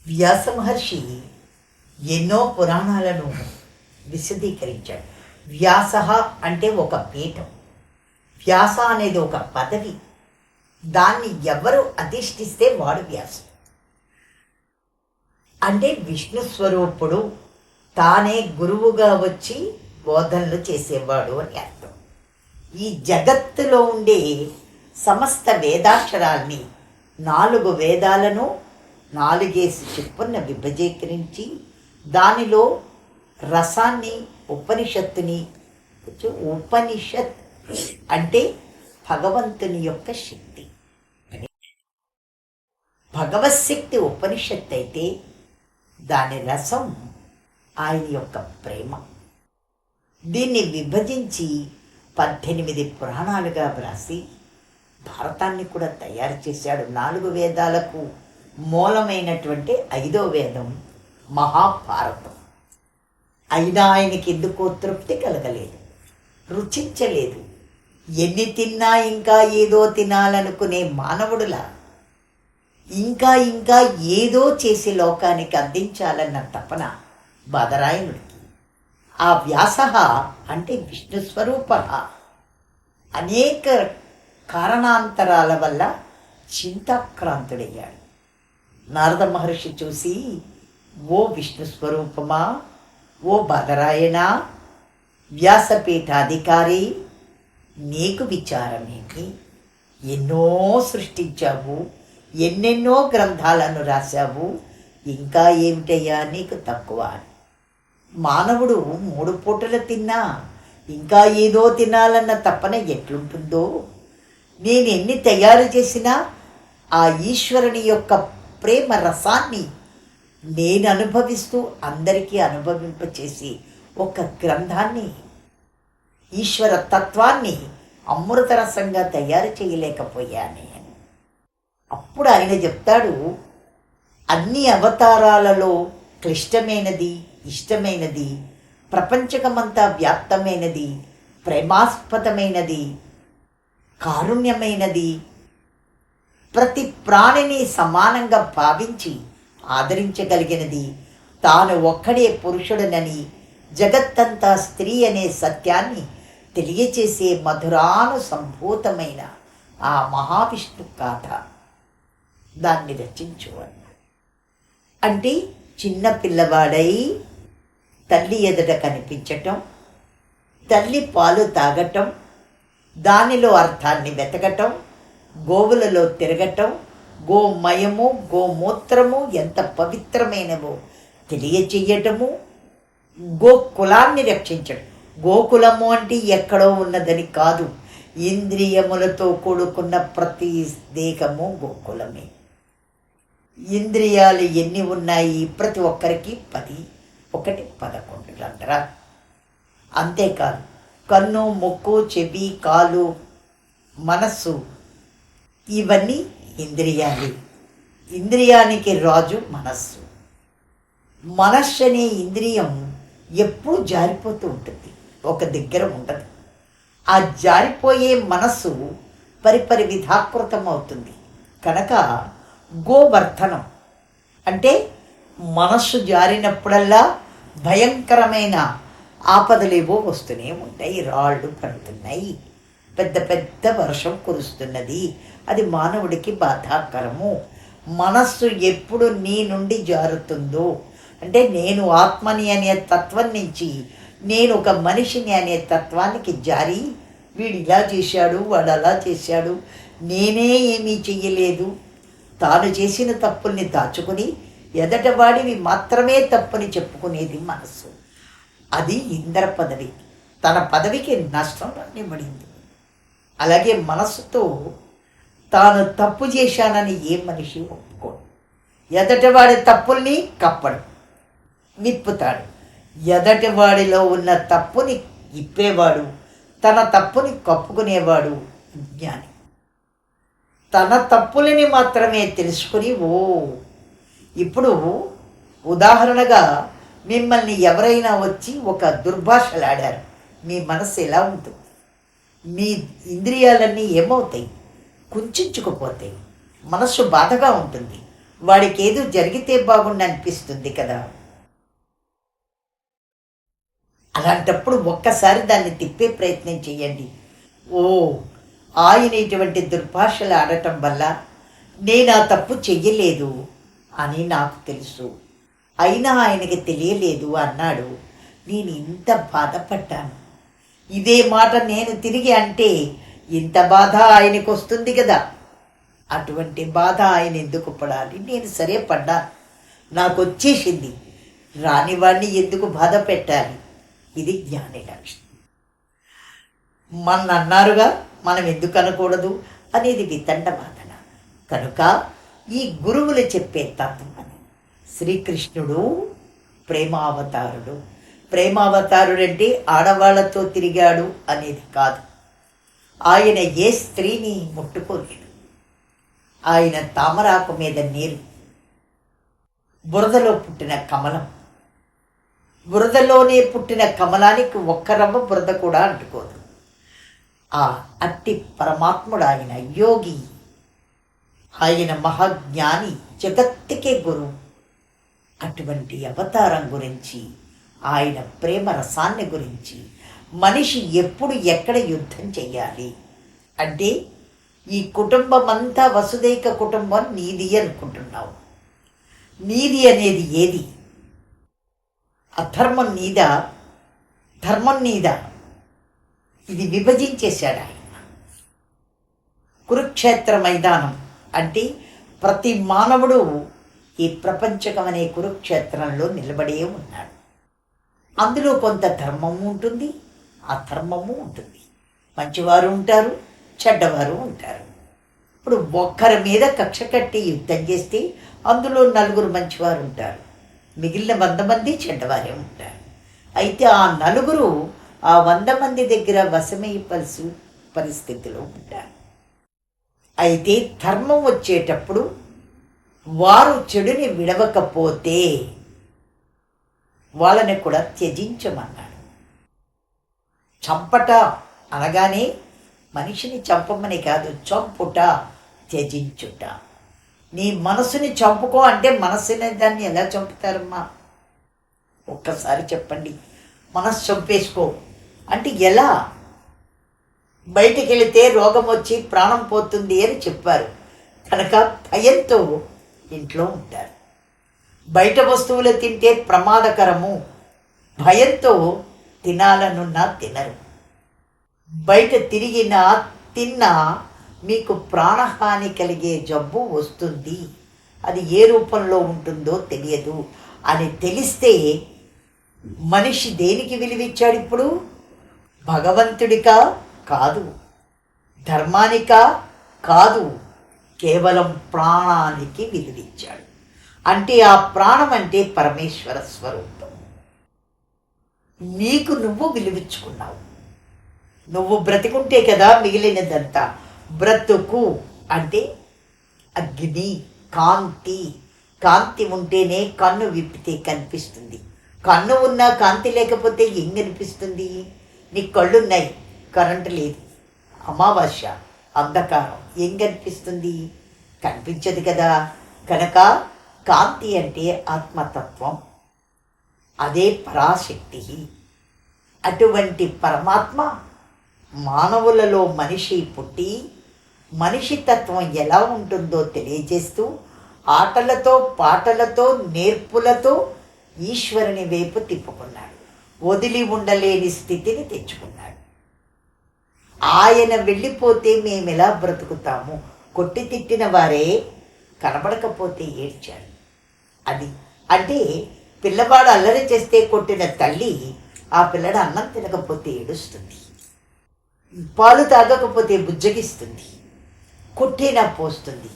వ్యాస మహర్షి ఎన్నో పురాణాలను విశదీకరించాడు. వ్యాస అంటే ఒక పీఠం, వ్యాస అనేది ఒక పదవి. దాన్ని ఎవరు అధిష్ఠిస్తే వాడు వ్యాసుడు. అంటే విష్ణు స్వరూపుడు, తానే గురువుగా వచ్చి బోధనలు చేసేవాడు అని అర్థం. ఈ జగత్తులో ఉండే సమస్త వేదాక్షరాల్ని, 4 వేదాలను 4 చెప్పున విభజీకరించి దానిలో రసాన్ని, ఉపనిషత్తుని, ఉపనిషత్ అంటే భగవంతుని యొక్క శక్తి. భగవశక్తి ఉపనిషత్తు అయితే దాని రసం ఆయన యొక్క ప్రేమ. దీన్ని విభజించి 18 పురాణాలుగా వ్రాసి భారతాన్ని కూడా తయారు చేశాడు. 4 వేదాలకు మూలమైనటువంటి 5వ వేదం మహాభారతం. అయినా ఆయనకి ఎందుకో తృప్తి కలగలేదు, రుచించలేదు. ఎన్ని తిన్నా ఇంకా ఏదో తినాలనుకునే మానవుడులా ఇంకా ఇంకా ఏదో చేసి లోకానికి అందించాలన్న తపన బాదరాయణుడికి. ఆ వ్యాస అంటే విష్ణు స్వరూప అనేక కారణాంతరాల వల్ల చింతాక్రాంతుడయ్యాడు. నారద మహర్షి చూసి, ఓ విష్ణు స్వరూపమా, ఓ బాదరాయణ, వ్యాసపీఠాధికారి, నీకు విచారమేమి? ఎన్నో సృష్టించావు, ఎన్నెన్నో గ్రంథాలను రాశావు, ఇంకా ఏమిటయ్యా నీకు తక్కువ? మానవుడు 3 పూటలు తిన్నా ఇంకా ఏదో తినాలన్న తపన ఎట్లుంటుందో, నేను ఎన్ని తయారు చేసినా ఆ ఈశ్వరుని యొక్క ప్రేమ రసాన్ని నేను అనుభవిస్తూ అందరికీ అనుభవింపచేసి ఒక గ్రంథాన్ని, ఈశ్వర తత్వాన్ని అమృత రసంగా తయారు చేయలేకపోయానే. అప్పుడు ఆయన చెప్తాడు, అన్ని అవతారాలలో క్లిష్టమైనది, ఇష్టమైనది, ప్రపంచకమంతా వ్యాప్తమైనది, ప్రేమాస్పదమైనది, కారుణ్యమైనది, ప్రతి ప్రాణిని సమానంగా భావించి ఆదరించగలిగినది, తాను ఒక్కడే పురుషుడనని, జగత్తంతా స్త్రీ అనే సత్యాన్ని తెలియచేసే మధురానుసంభూతమైన ఆ మహావిష్ణు గాథ, దాన్ని రచించు అన్నాడు. అంటే చిన్న పిల్లవాడై తల్లి ఎదుట కనిపించటం, తల్లి పాలు తాగటం, దానిలో అర్థాన్ని వెతకటం, గోవులలో తిరగటం, గోమయము గోమూత్రము ఎంత పవిత్రమైనవో తెలియచేయటము, గోకులాన్ని రక్షించడం. గోకులము అంటే ఎక్కడో ఉన్నదని కాదు, ఇంద్రియములతో కూడుకున్న ప్రతి దేహము గోకులమే. ఇంద్రియాలు ఎన్ని ఉన్నాయి? ప్రతి ఒక్కరికి 10, 1 11 అంటారా? అంతేకాదు, కన్ను, ముక్కు, చెవి, కాలు, మనస్సు, ఇవన్నీ ఇంద్రియాలు. ఇంద్రియానికి రాజు మనస్సు. మనస్సు అనే ఇంద్రియం ఎప్పుడు జారిపోతూ ఉంటుంది, ఒక దగ్గర ఉండదు. ఆ జారిపోయే మనస్సు పరిపరి విధాకృతం అవుతుంది. కనుక గోవర్ధనం అంటే మనస్సు జారినప్పుడల్లా భయంకరమైన ఆపదలేవో వస్తూనే ఉంటాయి. రాళ్ళు పడుతున్నాయి, పెద్ద పెద్ద వర్షం కురుస్తున్నది, అది మానవుడికి బాధాకరము. మనస్సు ఎప్పుడు నీ నుండి జారుతుందో, అంటే నేను ఆత్మని అనే తత్వం నుంచి నేను ఒక మనిషిని అనే తత్వానికి జారి, వీడు ఇలా చేశాడు, వాడు అలా చేశాడు, నేనే ఏమీ చెయ్యలేదు, తాను చేసిన తప్పుల్ని దాచుకుని ఎదటవాడివి మాత్రమే తప్పుని చెప్పుకునేది మనస్సు. అది ఇంద్ర పదవి, తన పదవికి నష్టం రానివ్వడింది. అలాగే మనస్సుతో తాను తప్పు చేశానని ఏ మనిషి ఒప్పుకోడు. ఎదటివాడి తప్పుల్ని కప్పడు, విప్పుతాడు. ఎదటివాడిలో ఉన్న తప్పుని ఇప్పేవాడు, తన తప్పుని కప్పుకునేవాడు జ్ఞాని. తన తప్పులని మాత్రమే తెలుసుకుని, ఓ ఇప్పుడు ఉదాహరణగా మిమ్మల్ని ఎవరైనా వచ్చి ఒక దుర్భాషలాడారు, మీ మనస్సు ఎలా ఉంటుంది? మీ ఇంద్రియాలన్నీ ఏమవుతాయి? కుంచుకుపోతాయి. మనస్సు బాధగా ఉంటుంది. వాడికి ఏదో జరిగితే బాగుండి అనిపిస్తుంది కదా. అలాంటప్పుడు ఒక్కసారి దాన్ని తిప్పే ప్రయత్నం చేయండి. ఓ, ఆయన ఇటువంటి దుర్భాషలు ఆడటం వల్ల నేను ఆ తప్పు చెయ్యలేదు అని నాకు తెలుసు, అయినా ఆయనకి తెలియలేదు అన్నాడు. నేను ఇంత బాధపడ్డాను. ఇదే మాట నేను తిరిగి అంటే ఇంత బాధ ఆయనకు వస్తుంది కదా. అటువంటి బాధ ఆయన ఎందుకు పడాలి? నేను సరే పడ్డా, నాకు వచ్చేసింది, రానివాడిని ఎందుకు బాధ పెట్టాలి? ఇది జ్ఞాని లక్షణం. మన అన్నారుగా, మనం ఎందుకు అనకూడదు అనేది వితండ వాదన. కనుక ఈ గురువులు చెప్పే తత్వం శ్రీకృష్ణుడు ప్రేమావతారుడు. ప్రేమావతారుడు అంటే ఆడవాళ్లతో తిరిగాడు అనేది కాదు. ఆయన ఏ స్త్రీని ముట్టుకోలేడు. ఆయన తామరాకు మీద నీరు, బురదలో పుట్టిన కమలం. బురదలోనే పుట్టిన కమలానికి ఒక్క రవ్వ బురద కూడా అంటుకోదు. ఆ అట్టి పరమాత్ముడు ఆయన, యోగి, ఆయన మహాజ్ఞాని, జగత్తుకే గురువు. అటువంటి అవతారం గురించి, ఆయన ప్రేమ రసాన్ని గురించి, మనిషి ఎప్పుడు ఎక్కడ యుద్ధం చెయ్యాలి అంటే, ఈ కుటుంబం అంతా వసుదైక కుటుంబం నీది అనుకుంటున్నావు. నీది అనేది ఏది? అధర్మం నీదా, ధర్మం నీదా? ఇది విభజించేశాడు ఆయన. కురుక్షేత్ర మైదానం అంటే ప్రతి మానవుడు ఈ ప్రపంచకం అనే కురుక్షేత్రంలో నిలబడే ఉన్నాడు. అందులో కొంత ధర్మము ఉంటుంది, అధర్మము ఉంటుంది. మంచివారు ఉంటారు, చెడ్డవారు ఉంటారు. ఇప్పుడు ఒక్కరి మీద కక్ష కట్టి యుద్ధం చేస్తే అందులో 4 మంచివారు ఉంటారు, మిగిలిన 100 మంది చెడ్డవారే ఉంటారు. అయితే ఆ 4 ఆ 100 మంది దగ్గర వశమైపల్సి పరిస్థితిలో ఉంటారు. అయితే ధర్మం వచ్చేటప్పుడు వారు చెడుని విడవకపోతే వాళ్ళని కూడా త్యజించమన్నాడు. చంపట అనగానే మనిషిని చంపమని కాదు, చంపుట, త్యజించుట. నీ మనసుని చంపుకో అంటే మనసుని దాన్ని ఎలా చంపుతారమ్మా? ఒక్కసారి చెప్పండి. మనసు చంపేసుకో అంటే ఎలా? బయటికి వెళితే రోగం వచ్చి ప్రాణం పోతుంది అని చెప్పారు కనుక భయంతో ఇంట్లో ఉంటారు. బయట వస్తువులు తింటే ప్రమాదకరము, భయంతో తినాలనున్నా తినరు. బయట తిరిగినా తిన్నా మీకు ప్రాణహాని కలిగే జబ్బు వస్తుంది, అది ఏ రూపంలో ఉంటుందో తెలియదు అని తెలిస్తే మనిషి దేనికి విలువిచ్చాడు ఇప్పుడు? భగవంతుడికా? కాదు. ధర్మానికా? కాదు. కేవలం ప్రాణానికి విలువిచ్చాడు. అంటే ఆ ప్రాణం అంటే పరమేశ్వర స్వరూపం. నీకు నువ్వు విలువించుకున్నావు. నువ్వు బ్రతికుంటే కదా మిగిలినదంతా. బ్రతుకు అంటే అగ్ని, కాంతి. కాంతి ఉంటేనే కన్ను విప్పితే కనిపిస్తుంది. కన్ను ఉన్నా కాంతి లేకపోతే ఏం కనిపిస్తుంది? నీ కళ్ళున్నాయి, కరెంటు లేదు, అమావాస్య, అంధకారం, ఏం కనిపిస్తుంది? కనిపించదు కదా. కనుక కాంతి అంటే ఆత్మతత్వం, అదే పరాశక్తి. అటువంటి పరమాత్మ మానవులలో మనిషి పుట్టి మనిషి తత్వం ఎలా ఉంటుందో తెలియజేస్తూ ఆటలతో పాటలతో నేర్పులతో ఈశ్వరుని వైపు తిప్పుకున్నాడు. వదిలి ఉండలేని స్థితిని తెచ్చుకున్నాడు. ఆయన వెళ్ళిపోతే మేము ఎలా బ్రతుకుతాము? కొట్టి తిట్టిన వారే కనబడకపోతే ఏడ్చాడు. అది అంటే పిల్లవాడు అల్లరి చేస్తే కొట్టిన తల్లి ఆ పిల్లడు అన్నం తినకపోతే ఏడుస్తుంది, పాలు తాగకపోతే బుజ్జగిస్తుంది, కొట్టేనా పోస్తుంది.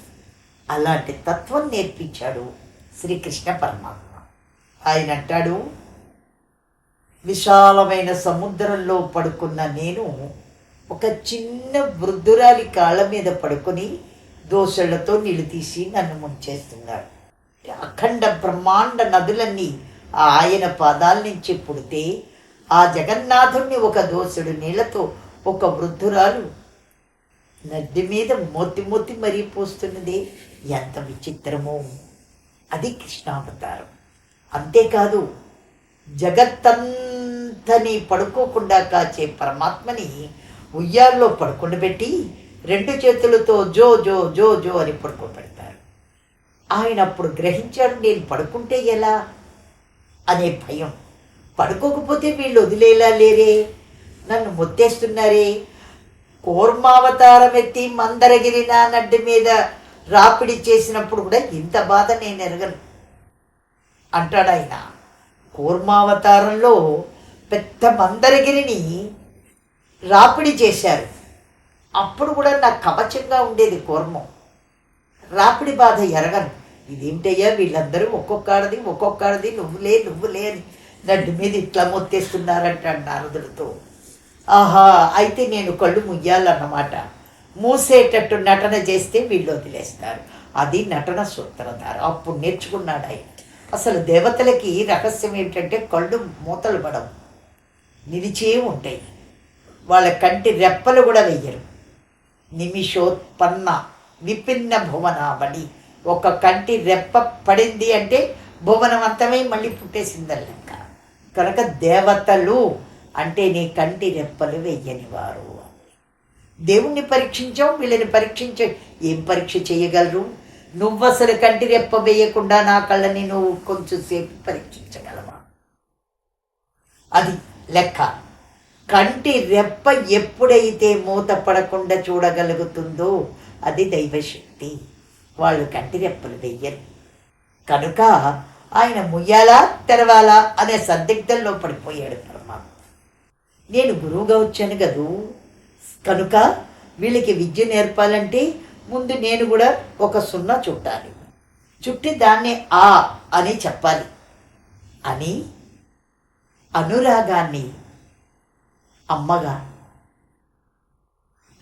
అలాంటి తత్వం నేర్పించాడు శ్రీకృష్ణ పరమాత్మ. ఆయన అంటాడు, విశాలమైన సముద్రంలో పడుకున్న నేను ఒక చిన్న వృద్ధురాలి కాళ్ళ మీద పడుకొని దోసళ్లతో నీళ్లు తీసి నన్ను ముంచేస్తున్నాడు. అఖండ బ్రహ్మాండ నదులన్నీ ఆయన పాదాల నుంచి పుడితే ఆ జగన్నాథుణ్ణి ఒక దోసెడు నీళ్లతో ఒక వృద్ధురాలు నడ్డి మీద మోతి మరీ పోస్తున్నది. ఎంత విచిత్రమో! అది కృష్ణావతారం. అంతేకాదు, జగత్తంతని పడుకోకుండా కాచే పరమాత్మని ఉయ్యాల్లో పడుకుండబెట్టి 2 చేతులతో జో జో జో జో అని పడుకోబెడతారు. ఆయన అప్పుడు గ్రహించాడు, నేను పడుకుంటే ఎలా అనే భయం. పడుకోకపోతే వీళ్ళు వదిలేలా లేరే, నన్ను మొత్తేస్తున్నారే. కూర్మావతారం ఎత్తి మందరగిరి నా నడ్డి మీద రాపిడి చేసినప్పుడు కూడా ఇంత బాధ నేను ఎరగను అంటాడు ఆయన. కూర్మావతారంలో పెద్ద మందరగిరిని రాపిడి చేశారు. అప్పుడు కూడా నాకు కవచంగా ఉండేది కూర్మం. రాపిడి బాధ ఎరగను. ఇదేంటయ్యా వీళ్ళందరూ ఒక్కొక్కడిది నువ్వులే అని నడ్డి మీద ఇట్లా మొత్తేస్తున్నారంటాడు నారదుడితో. ఆహా, అయితే నేను కళ్ళు ముయ్యాలన్నమాట. మూసేటట్టు నటన చేస్తే వీళ్ళు వదిలేస్తారు. అది నటన సూత్రధార. అప్పుడు నేర్చుకున్నాడు ఆయన. అసలు దేవతలకి రహస్యం ఏంటంటే కళ్ళు మూతలు పడవు, నిలిచే ఉంటాయి. వాళ్ళ కంటి రెప్పలు కూడా వెయ్యరు. నిమిషోత్పన్న విభిన్న భువనావళి. ఒక కంటి రెప్ప పడింది అంటే భువనం అంతమై మళ్ళీ పుట్టేసిందని లెక్క. కనుక దేవతలు అంటే నీ కంటి రెప్పలు వెయ్యని వారు. దేవుణ్ణి పరీక్షించావు, వీళ్ళని పరీక్షించావు. ఏం పరీక్ష చేయగలరు? నువ్వు అసలు కంటి రెప్ప వేయకుండా నా కళ్ళని నువ్వు కొంచెంసేపు పరీక్షించగలవా? అది లెక్క. కంటి రెప్ప ఎప్పుడైతే మూత పడకుండా చూడగలుగుతుందో అది దైవశక్తి. వాళ్ళు కంటి రెప్పలు వెయ్యరు. కనుక ఆయన ముయ్యాలా తెరవాలా అనే సందిగ్ధంలో పడిపోయాడు పరమాత్మ. నేను గురువుగా వచ్చాను కదూ, కనుక వీళ్ళకి విద్య నేర్పాలంటే ముందు నేను కూడా ఒక సున్నా చుట్టాలి. చుట్టి దాన్ని ఆ అని చెప్పాలి అని అనురాగాన్ని, అమ్మగా,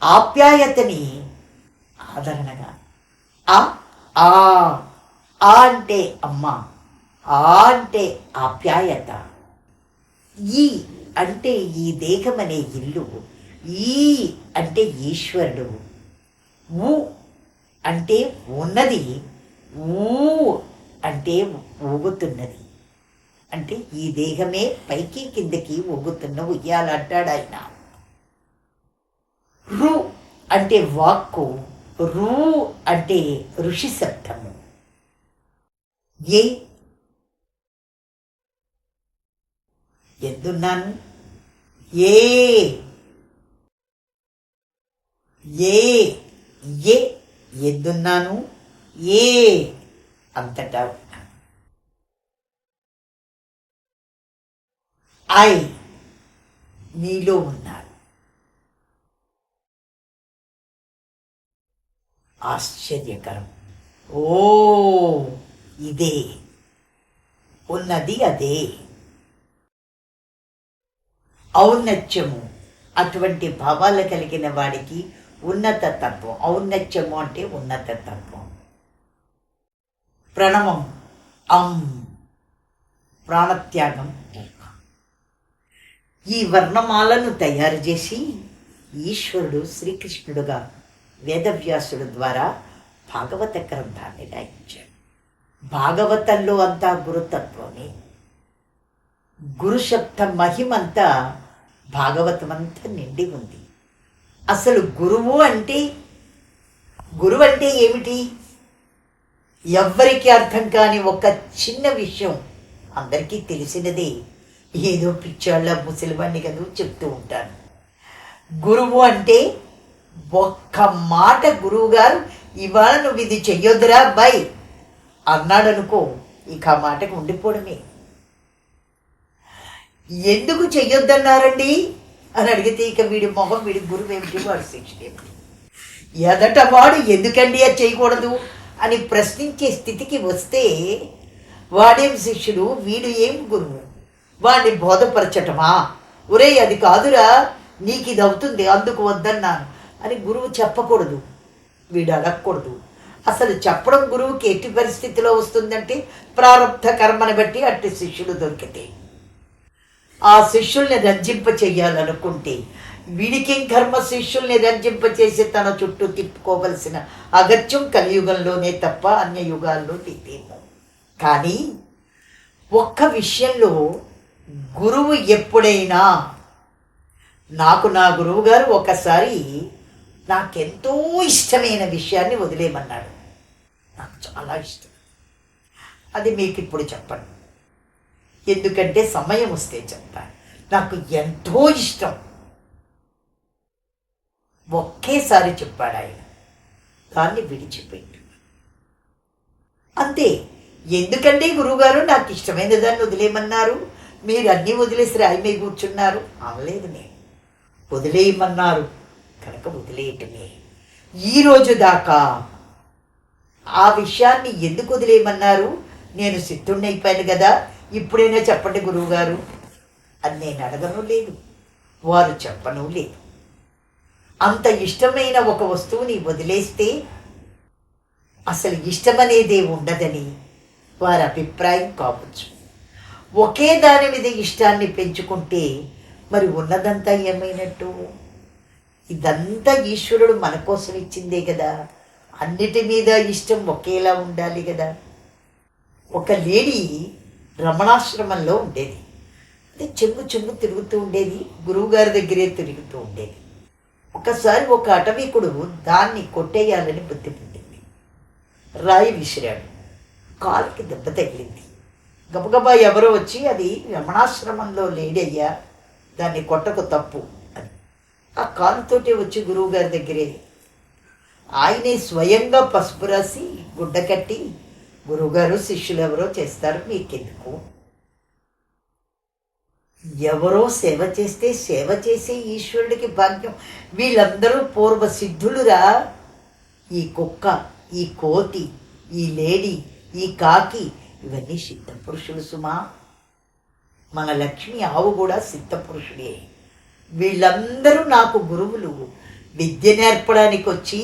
ఆప్యాయతని ఆదరణగా, ఆ ఆ అంటే అమ్మ, ఆ అంటే ఆప్యాయత, ఈ అంటే ఈ దేహం అనే ఇల్లు, ఈ అంటే ఈశ్వరుడు, ఊ అంటే ఉన్నది, ఊ అంటే ఊగుతున్నది. అంటే ఈ దేహమే పైకి కిందకి ఊగుతున్న ఉయ్యాలంటాడు ఆయన. రు అంటే వాక్కు, రూ అంటే ఋషి శబ్దము. ఏ ఎందున్నాను, ఏ ఏ ఏ ఎందున్నాను, ఏ అంతటా ఉన్నాను. ఐ నీలో ఉన్నాను. ఆశ్చర్యకరం. ఓ ఇదే ఉన్నది, అదే ఔన్నత్యము. అటువంటి భావాలు కలిగిన వాడికి ఉన్నత తత్వం. ఔన్నత్యము అంటే ఉన్నత తత్వం. ప్రణవం అం, ప్రాణత్యాగం. ఈ వర్ణమాలను తయారు చేసి ఈశ్వరుడు శ్రీకృష్ణుడుగా వేదవ్యాసుడు ద్వారా భాగవత గ్రంథాన్ని రాయించాడు. భాగవతంలో అంతా గురుతత్వమే. గురుశబ్ద మహిమంతా భాగవతం అంతా నిండి ఉంది. అసలు గురువు అంటే ఏమిటి? ఎవ్వరికీ అర్థం కాని ఒక చిన్న విషయం అందరికీ తెలిసినదే. ఏదో పిచ్చాళ్ళ ముసలివాణ్ణి కదా చెప్తూ ఉంటాను. గురువు అంటే ఒక్క మాట గురువు గారు ఇవాళ నువ్వు ఇది చెయ్యొద్దురా బాయ్ అన్నాడనుకో, ఇక ఆ మాటకు ఉండిపోవడమే. ఎందుకు చెయ్యొద్దన్నారండి అని అడిగితే ఇక వీడి మొహం, వీడి గురువు ఏమిటి, వాడి శిక్ష ఏమిటి, ఎదట వాడు ఎందుకండి అది చేయకూడదు అని ప్రశ్నించే స్థితికి వస్తే వాడేం శిష్యుడు, వీడు ఏం గురువు? వాడిని బోధపరచటమా? ఒరే అది కాదురా, నీకు ఇది అవుతుంది అందుకు వద్దన్నాను అని గురువు చెప్పకూడదు, వీడు అడగకూడదు. అసలు చెప్పడం గురువుకి ఎట్టి పరిస్థితిలో వస్తుందంటే ప్రారంభ కర్మని బట్టి అట్టి శిష్యుడు దొరికితే. ఆ శిష్యుల్ని రంజింప చెయ్యాలనుకుంటే వీడికేం కర్మ శిష్యుల్ని రంజింప చేసి తన చుట్టూ తిప్పుకోవలసిన అగత్యం కలియుగంలోనే తప్ప అన్య యుగాల్లో లేదేమో. కానీ ఒక్క విషయంలో గురువు ఎప్పుడైనా నా గురువు గారు ఒకసారి నాకెంతో ఇష్టమైన విషయాన్ని వదిలేయమన్నాడు. నాకు చాలా ఇష్టం. అది మీకు ఇప్పుడు చెప్పను, ఎందుకంటే సమయం వస్తే చెప్తాను. నాకు ఎంతో ఇష్టం. ఒకేసారి చెప్పాడు ఆయన, దాన్ని విడిచిపెట్టు అంతే. ఎందుకంటే గురువుగారు నాకు ఇష్టమైన దాన్ని వదిలేయమన్నారు, మీరు అన్నీ వదిలేసి రాయి మీద కూర్చున్నారు అనలేదు. నేను వదిలేయమన్నారు కనుక వదిలేయటమే. ఈరోజు దాకా ఆ విషయాన్ని ఎందుకు వదిలేయమన్నారు? నేను సిద్ధుణ్ణి అయిపోయాను కదా, ఇప్పుడైనా చెప్పండి గురువుగారు అని నేను అడగను లేదు, వారు చెప్పను లేదు. అంత ఇష్టమైన ఒక వస్తువుని వదిలేస్తే అసలు ఇష్టమనేదే ఉండదని వారి అభిప్రాయం కావచ్చు. ఒకే దాని మీద ఇష్టాన్ని పెంచుకుంటే మరి ఉన్నదంతా ఏమైనట్టు? ఇదంతా ఈశ్వరుడు మన కోసం ఇచ్చిందే కదా, అన్నిటి మీద ఇష్టం ఒకేలా ఉండాలి కదా. ఒక లేడీ రమణాశ్రమంలో ఉండేది. అంటే చెంగు తిరుగుతూ ఉండేది, గురువుగారి దగ్గరే తిరుగుతూ ఉండేది. ఒకసారి ఒక అటవీకుడు దాన్ని కొట్టేయాలని బుద్ధి పుట్టింది. రాయి విసిరాడు, కాలుకి దెబ్బ తగిలింది. గబగబా ఎవరో వచ్చి, అది రమణాశ్రమంలో లేడయ్యా, దాన్ని కొట్టకు తప్పు అని ఆ కాలుతోటే వచ్చి గురువుగారి దగ్గరే ఆయనే స్వయంగా పసుపు రాసి గుడ్డ కట్టి, గురువుగారు శిష్యులు ఎవరో చేస్తారు మీకెందుకు, ఎవరో సేవ చేస్తే సేవ చేసే ఈశ్వరుడికి భాగ్యం, వీళ్ళందరూ పూర్వ సిద్ధులురా. ఈ కుక్క, ఈ కోతి, ఈ లేడీ, ఈ కాకి ఇవన్నీ సిద్ధపురుషులు సుమా. మన లక్ష్మి ఆవు కూడా సిద్ధపురుషుడే. వీళ్ళందరూ నాకు గురువులు. విద్య నేర్పడానికి వచ్చి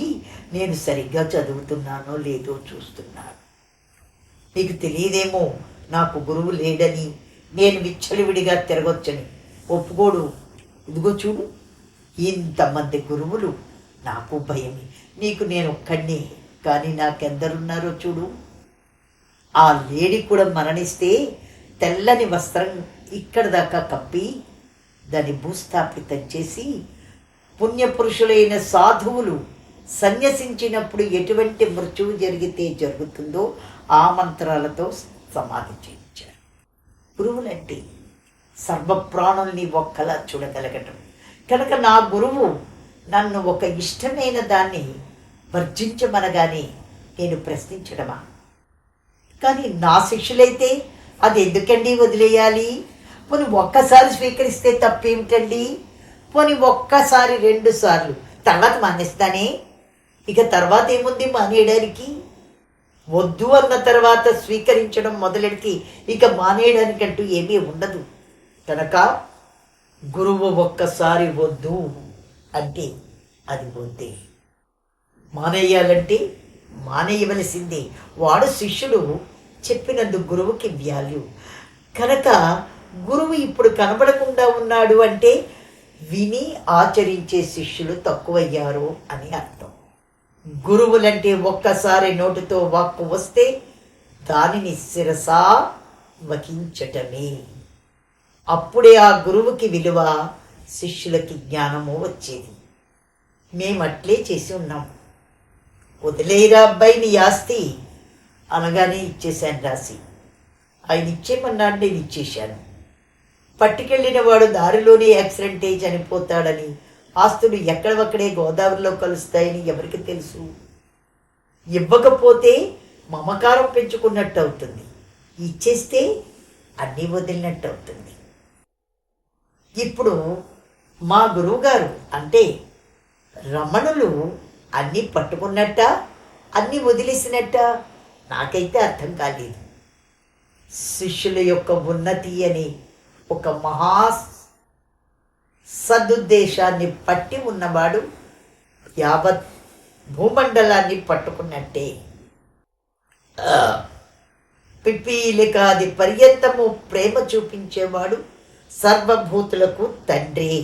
నేను సరిగ్గా చదువుతున్నానో లేదో చూస్తున్నాను. నీకు తెలియదేమో నాకు గురువు లేడని, నేను విచ్చలవిడిగా తిరగొచ్చని. ఒప్పుకోడు. ఇదిగో చూడు, ఇంతమంది గురువులు, నాకు భయమే. నీకు నేను ఒక్కడినే, కానీ నాకెందరున్నారో చూడు. ఆ లేడీ కూడా మరణిస్తే తెల్లని వస్త్రం ఇక్కడ దాకా కప్పి దాన్ని భూస్థాపితం చేసి, పుణ్యపురుషులైన సాధువులు సన్యసించినప్పుడు ఎటువంటి మృత్యువు జరిగితే జరుగుతుందో ఆ మంత్రాలతో సమాధి చేయించారు. గురువులంటే సర్వప్రాణుల్ని ఒక్కలా చూడగలగటం. కనుక నా గురువు నన్ను ఒక ఇష్టమైన దాన్ని వర్జించమనగానే నేను ప్రశ్నించడమా? కానీ నా శిష్యులైతే అది ఎందుకండి వదిలేయాలి? పోనీ ఒక్కసారి స్వీకరిస్తే తప్పేమిటండి? పోనీ ఒక్కసారి 2 సార్లు, తర్వాత మానేస్తానే. ఇక తర్వాత ఏముంది మానేయడానికి? వద్దు అన్న తర్వాత స్వీకరించడం మొదలెడితే ఇక మానేయడానికంటూ ఏమీ ఉండదు. కనుక గురువు ఒక్కసారి వద్దు అంటే అది వద్దే. మానేయాలంటే మానేయవలసిందే. వాడు శిష్యుడు చెప్పినందుకు గురువుకి వాల్యూ. కనుక గురువు ఇప్పుడు కనబడకుండా ఉన్నాడు అంటే విని ఆచరించే శిష్యులు తక్కువయ్యారు అని అర్థం. గురువులంటే ఒక్కసారి నోటితో వాక్కు వస్తే దానిని శిరసా వహించటమే. అప్పుడే ఆ గురువుకి విలువ, శిష్యులకి జ్ఞానము వచ్చేది. మేమట్లే చేసి ఉన్నాం. వదిలేరా అబ్బాయి నీ ఆస్తి అనగానే ఇచ్చేశాను రాసి. ఆయన ఇచ్చేమన్నాడు, నేను ఇచ్చేశాను. పట్టుకెళ్ళిన వాడు దారిలోనే యాక్సిడెంట్ అయి చనిపోతాడని, ఆస్తులు ఎక్కడొక్కడే గోదావరిలో కలుస్తాయని ఎవరికి తెలుసు? ఇవ్వకపోతే మమకారం పెంచుకున్నట్టు అవుతుంది, ఇచ్చేస్తే అన్నీ వదిలినట్టు అవుతుంది. ఇప్పుడు మా గురువుగారు అంటే రమణులు అన్నీ పట్టుకున్నట్ట, అన్నీ వదిలేసినట్ట? నాకైతే అర్థం కాలేదు. శిష్యుల యొక్క ఉన్నతి అని ఒక మహా సదుద్దేశాన్ని పట్టి ఉన్నవాడు యావత్ భూమండలాన్ని పట్టుకున్నట్టే. పిపీలికాది పర్యంతము ప్రేమ చూపించేవాడు సర్వభూతులకు తండ్రి,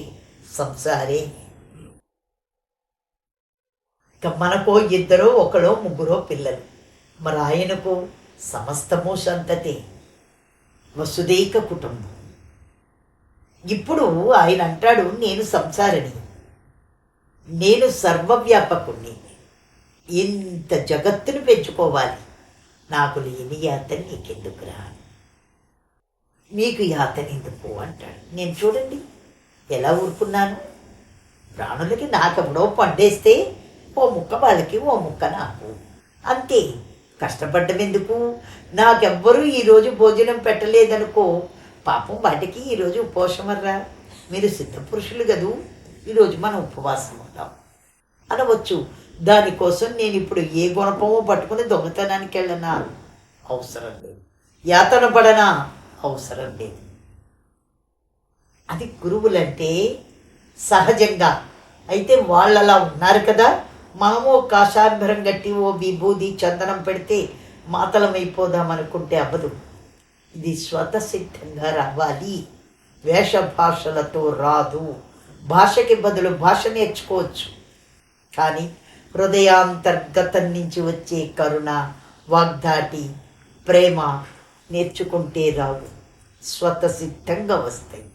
సంసారే. ఇక మనకో 2, 1, 3 పిల్లలు. మరి ఆయనకు సమస్తము సంతతే, వసుదైక కుటుంబం. ఇప్పుడు ఆయన అంటాడు, నేను సంసారిని, నేను సర్వవ్యాపకుణ్ణి, ఇంత జగత్తును పెంచుకోవాలి, నాకు లేని యాతన నీకెందుకురా, మీకు యాతన ఎందుకు అంటాడు. నేను చూడండి ఎలా ఊరుకున్నాను. ప్రాణులకి నాకెవడో పండేస్తే ఓ ముక్క వాళ్ళకి, ఓ ముక్క నాకు, అంతే. కష్టపడ్డం ఎందుకు? నాకెవ్వరూ ఈరోజు భోజనం పెట్టలేదనుకో, పాపం వాటికి ఈరోజు ఉపవాసమర్రా, మీరు సిద్ధపురుషులు కదూ, ఈరోజు మనం ఉపవాసం ఉంటాం అనవచ్చు. దానికోసం నేను ఇప్పుడు ఏ గుణపమో పట్టుకుని దొంగతనానికి వెళ్ళనా? అవసరం లేదు. యాతన పడనా? అవసరం లేదు. అది గురువులంటే సహజంగా. అయితే వాళ్ళలా ఉన్నారు కదా, మనము కాషాంబరం గట్టి ఓ విభూది చందనం పెడితే మాతలమైపోదాం అనుకుంటే అవ్వదు. ఇది స్వతసిద్ధంగా రావాలి, వేష భాషలతో రాదు. భాషకి బదులు భాష నేర్చుకోవచ్చు, కానీ హృదయాంతర్గతం నుంచి వచ్చే కరుణ, వాగ్దాటి, ప్రేమ నేర్చుకుంటే రావు, స్వతసిద్ధంగా వస్తాయి.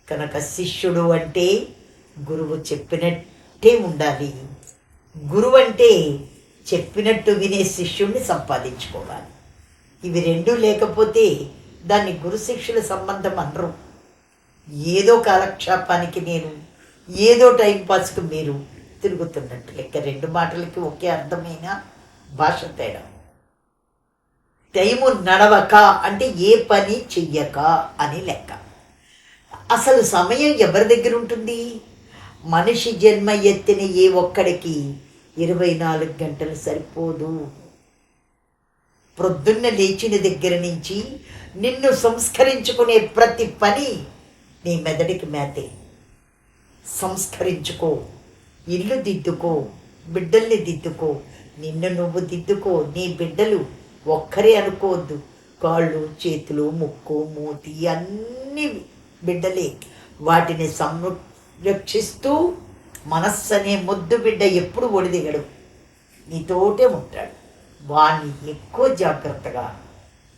కనుక శిష్యుడు అంటే గురువు చెప్పినట్టే ఉండాలి. గురువు అంటే చెప్పినట్టు వినే శిష్యుణ్ణి సంపాదించుకోవాలి. ఇవి రెండూ లేకపోతే దాన్ని గురు శిష్యుల సంబంధం అనరు. ఏదో కాలక్షేపానికి నేను, ఏదో టైంపాస్కి మీరు తిరుగుతున్నట్టు లెక్క. రెండు మాటలకి ఒకే అర్థమైన భాష తేడా. టైము నడవక అంటే ఏ పని చెయ్యక అని లెక్క. అసలు సమయం ఎవరి దగ్గర ఉంటుంది? మనిషి జన్మ ఎత్తిన ఏ ఒక్కడికి 24 గంటలు సరిపోదు. ప్రొద్దున్న లేచిన దగ్గర నుంచి నిన్ను సంస్కరించుకునే ప్రతి పని నీ మెదడికి మేతే. సంస్కరించుకో, ఇల్లు దిద్దుకో, బిడ్డల్ని దిద్దుకో, నిన్ను నువ్వు దిద్దుకో. నీ బిడ్డలు ఒక్కరే అనుకోవద్దు, కాళ్ళు, చేతులు, ముక్కు, మూతి అన్నీ బిడ్డలే. వాటిని సంరక్షిస్తూ మనస్సు అనే ముద్దు బిడ్డ ఎప్పుడు ఒడిదిగడు, నీతోటే ఉంటాడు. వాణ్ణి ఎక్కువ జాగ్రత్తగా.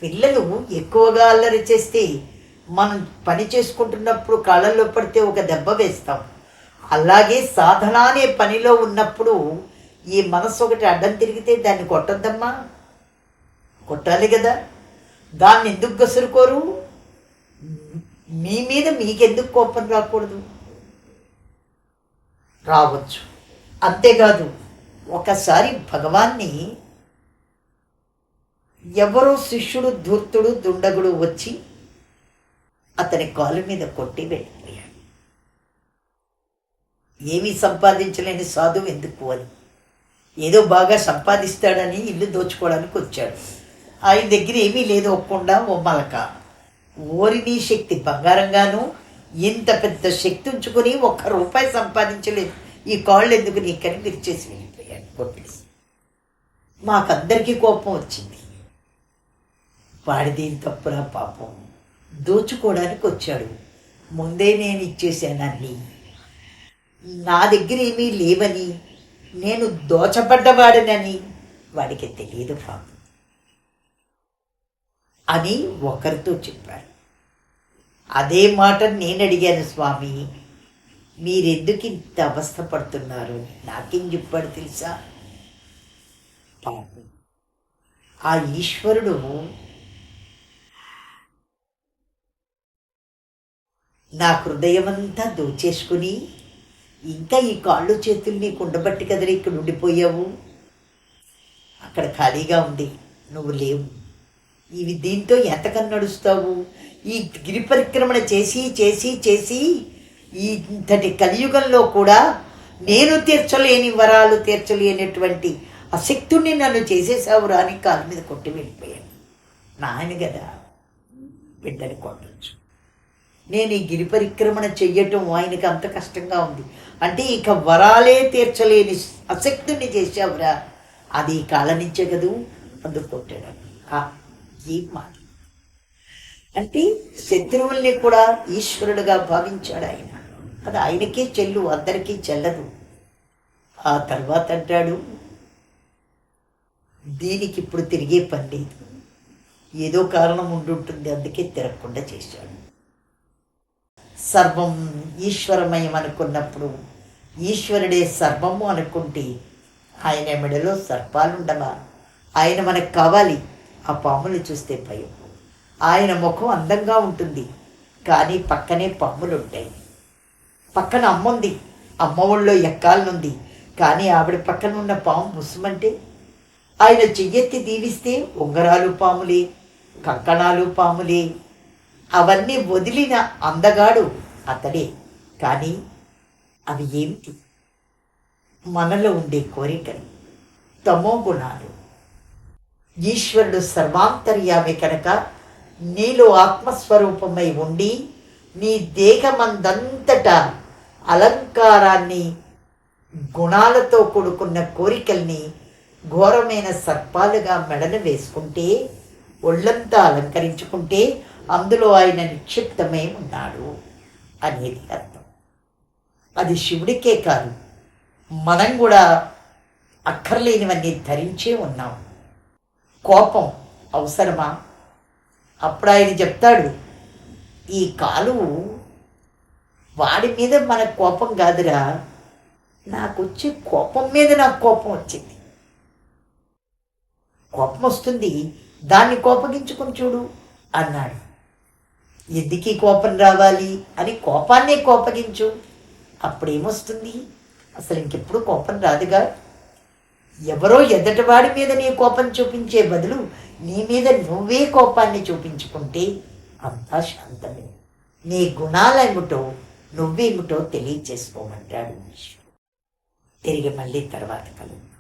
పిల్లలు ఎక్కువగా అల్లరి చేస్తే మనం పని చేసుకుంటున్నప్పుడు కాళ్ళల్లో పడితే ఒక దెబ్బ వేస్తాం. అలాగే సాధన అనే పనిలో ఉన్నప్పుడు ఈ మనస్సు ఒకటి అడ్డం తిరిగితే దాన్ని కొట్టద్దమ్మా, కొట్టాలి కదా. దాన్ని ఎందుకు గసురుకోరు? మీ మీద మీకెందుకు కోపం రాకూడదు? రావచ్చు. అంతేకాదు, ఒకసారి భగవాన్ని ఎవరో శిష్యుడు ధూర్తుడు దుండగుడు వచ్చి అతని కాలు మీద కొట్టి వెళ్ళిపోయాడు. ఏమీ సంపాదించలేని సాధువు ఎందుకు అని, ఏదో బాగా సంపాదిస్తాడని ఇల్లు దోచుకోవడానికి వచ్చాడు. ఆయన దగ్గర ఏమీ లేదు, ఒక్కుండా ఓ మలక. ఓరి నీ శక్తి బంగారంగాను, ఇంత పెద్ద శక్తి ఉంచుకొని ₹1 సంపాదించలేదు, ఈ కాళ్ళు ఎందుకు నీకని విరిచేసి వెళ్ళిపోయాడు కొట్టేసి. మాకందరికీ కోపం వచ్చింది. వాడిదేం తప్పురా పాపం, దోచుకోవడానికి వచ్చాడు, ముందే నేను ఇచ్చేసానని, నా దగ్గర ఏమీ లేవని, నేను దోచబడ్డవాడనని వాడికి తెలియదు పాపం అని ఒకరితో చెప్పాడు. అదే మాట నేను అడిగాను, స్వామి మీరెందుకు ఇంత అవస్థ పడుతున్నారు? నాకేం చెప్పాడు తెలుసా? పాపం ఆ ఈశ్వరుడు నా హృదయమంతా దోచేసుకుని, ఇంకా ఈ కాళ్ళు చేతులు నీకు ఉండబట్టి కదరా ఇక్కడ ఉండిపోయావు, అక్కడ ఖాళీగా ఉంది, నువ్వు లేవు. ఇవి దీంతో ఎంతకన్నా నడుస్తావు? ఈ గిరి పరిక్రమణ చేసి చేసి చేసి ఇంతటి కలియుగంలో కూడా నేను తీర్చలేని వరాలు తీర్చలేనటువంటి అశక్తుణ్ణి నన్ను చేసేసావురా అని కాళ్ళ మీద కొట్టి వెళ్ళిపోయాను. నాయన కదా బిడ్డని కొట్టచ్చు. నేను ఈ గిరి పరిక్రమణ చెయ్యటం ఆయనకి అంత కష్టంగా ఉంది అంటే, ఇక వరాలే తీర్చలేని అశక్తుణ్ణి చేసావురా, అది ఈ కాళ్ళ నుంచే కదూ, అందుకు కొట్టాడు. ఏం మాట అంటే, శత్రువుల్ని కూడా ఈశ్వరుడుగా భావించాడు ఆయన. అది ఆయనకే చెల్లు, అందరికీ చెల్లదు. ఆ తర్వాత అంటాడు, దీనికి ఇప్పుడు తిరిగే పని లేదు, ఏదో కారణం ఉండుంటుంది, అందుకే తిరగకుండా చేశాడు. సర్వం ఈశ్వరమయం అనుకున్నప్పుడు, ఈశ్వరుడే సర్వము అనుకుంటే ఆయన మెడలో సర్పాలుండవా? ఆయన మనకు కావాలి. ఆ పాములు చూస్తే భయం. ఆయన ముఖం అందంగా ఉంటుంది, కానీ పక్కనే పాములు ఉంటాయి. పక్కన అమ్ముంది, అమ్మ ఒళ్ళో ఎక్కాలనుంది, కానీ ఆవిడ పక్కన ఉన్న పాము ముసుమంటే ఆయన చెయ్యెత్తి దీవిస్తే ఉంగరాలు పాములే, కంకణాలు పాములే. అవన్నీ వదిలిన అందగాడు అతడే. కానీ అవి ఏమిటి? మనలో ఉండే కోరికలు, తమో గుణాలు. ఈశ్వరుడు సర్వాంతర్యామి కనుక నీలో ఆత్మస్వరూపమై ఉండి నీ దేహమందంతటా అలంకారాన్ని, గుణాలతో కూడుకున్న కోరికల్ని ఘోరమైన సర్పాలుగా మెడను వేసుకుంటే, ఒళ్ళంతా అలంకరించుకుంటే అందులో ఆయన నిక్షిప్తమై ఉన్నాడు అనేది అర్థం. అది శివుడికే కాదు, మనం కూడా అక్కర్లేనివన్నీ ధరించే ఉన్నాం. కోపం అవసరమా? అప్పుడు ఆయన చెప్తాడు, ఈ కాలు వాడి మీద మన కోపం కాదురా, నాకు వచ్చే కోపం మీద నాకు కోపం వచ్చింది. కోపం వస్తుంది, దాన్ని కోపగించుకొని చూడు అన్నాడు. ఎందుకీ కోపం రావాలి అని కోపాన్నే కోపగించు, అప్పుడేమొస్తుంది? అసలు ఇంకెప్పుడు కోపం రాదుగా. ఎవరో ఎదటివాడి మీద నీ కోపం చూపించే బదులు నీ మీద నువ్వే కోపాన్ని చూపించుకుంటే అంతా శాంతమే. నీ గుణాలేమిటో నువ్వేమిటో తెలియచేసుకోమంటాడు. తిరిగి మళ్ళీ తర్వాత కలుద్దాం.